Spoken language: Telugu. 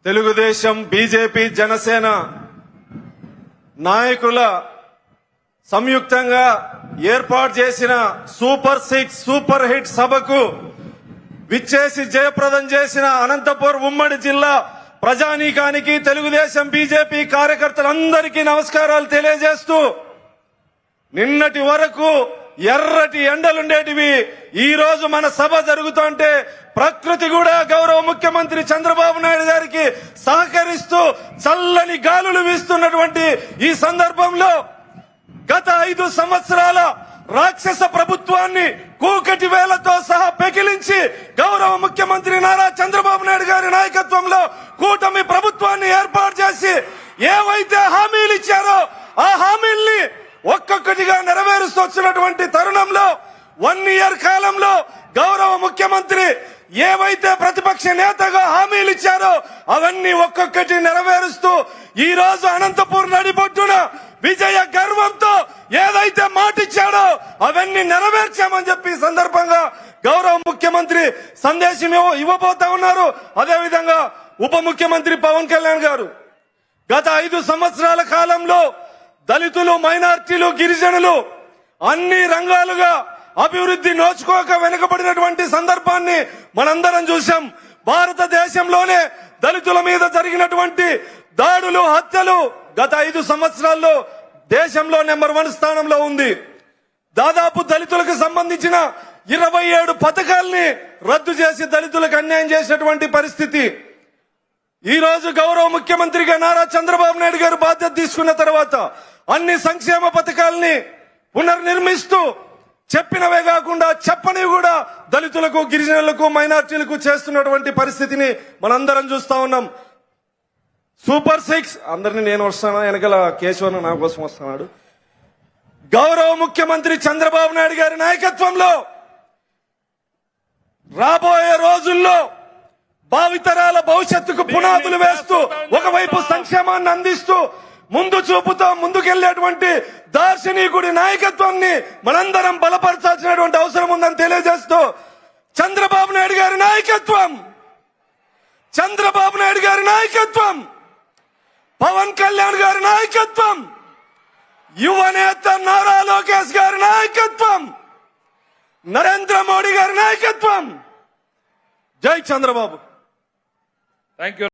తెలుగుదేశం, బీజేపీ, జనసేన నాయకుల సంయుక్తంగా ఏర్పాటు చేసిన సూపర్ 6 సూపర్ హిట్ సభకు విచ్చేసి జయప్రదం చేసిన అనంతపురం ఉమ్మడి జిల్లా ప్రజానీకానికి, తెలుగుదేశం, బీజేపీ కార్యకర్తలందరికీ నమస్కారాలు తెలియజేస్తూ, నిన్నటి వరకు ఎర్రటి ఎండలుండేటివి ఈ రోజు మన సభ జరుగుతుంటే ప్రకృతి కూడా గౌరవ ముఖ్యమంత్రి చంద్రబాబు నాయుడు గారికి సహకరిస్తూ చల్లని గాలులు వీస్తున్నటువంటి ఈ సందర్భంలో గత 5 సంవత్సరాల రాక్షస ప్రభుత్వాన్ని కూకటి వేలతో సహా పెకిలించి గౌరవ ముఖ్యమంత్రి నారా చంద్రబాబు నాయుడు గారి నాయకత్వంలో కూటమి ప్రభుత్వాన్ని ఏర్పాటు చేసి ఏవైతే హామీలు ఇచ్చారో ఆ హామీల్ని ఒక్కొక్కటిగా నెరవేరుస్తూ వచ్చినటువంటి తరుణంలో 1 ఇయర్ కాలంలో గౌరవ ముఖ్యమంత్రి ఏవైతే ప్రతిపక్ష నేతగా హామీలు ఇచ్చారో అవన్నీ ఒక్కొక్కటి నెరవేరుస్తూ ఈ రోజు అనంతపూర్ నడిబొడ్డున విజయ గర్వంతో ఏదైతే మాటిచ్చాడో అవన్నీ నెరవేర్చామని చెప్పి సందర్భంగా గౌరవ ముఖ్యమంత్రి సందేశం ఇవ్వబోతా ఉన్నారు. అదేవిధంగా ఉప ముఖ్యమంత్రి పవన్ కళ్యాణ్ గారు గత 5 సంవత్సరాల కాలంలో దళితులు, మైనార్టీలు, గిరిజనులు అన్ని రంగాలుగా అభివృద్ధి నోచుకోక వెనుకబడినటువంటి సందర్భాన్ని మనందరం చూశాం. భారతదేశంలోనే దళితుల మీద జరిగినటువంటి దాడులు, హత్యలు గత 5 సంవత్సరాల్లో దేశంలో నెంబర్ 1 స్థానంలో ఉంది. దాదాపు దళితులకు సంబంధించిన 27 పథకాల్ని రద్దు చేసి దళితులకు అన్యాయం చేసినటువంటి పరిస్థితి. ఈ రోజు గౌరవ ముఖ్యమంత్రిగా నారా చంద్రబాబు నాయుడు గారు బాధ్యత తీసుకున్న తర్వాత అన్ని సంక్షేమ పథకాల్ని పునర్నిర్మిస్తూ చెప్పినవే కాకుండా చెప్పనివి కూడా దళితులకు, గిరిజనులకు, మైనార్టీలకు చేస్తున్నటువంటి పరిస్థితిని మనందరం చూస్తా ఉన్నాం. సూపర్ 6 అందరినీ నేను వస్తాను, వెనకాల కేశవన్ నా కోసం వస్తున్నాడు. గౌరవ ముఖ్యమంత్రి చంద్రబాబు నాయుడు గారి నాయకత్వంలో రాబోయే రోజుల్లో భావితరాల భవిష్యత్తుకు పునాదులు వేస్తూ ఒకవైపు సంక్షేమాన్ని అందిస్తూ ముందు చూపుతో ముందుకెళ్లేటువంటి దార్శనికుడి నాయకత్వాన్ని మనందరం బలపరచాల్సినటువంటి అవసరం ఉందని తెలియజేస్తూ, చంద్రబాబు నాయుడు గారి నాయకత్వం, చంద్రబాబు నాయుడు గారి నాయకత్వం, పవన్ కళ్యాణ్ గారి నాయకత్వం, యువనేత నారా లోకేష్ గారి నాయకత్వం, నరేంద్ర మోడీ గారి నాయకత్వం. జై చంద్రబాబు. Thank you.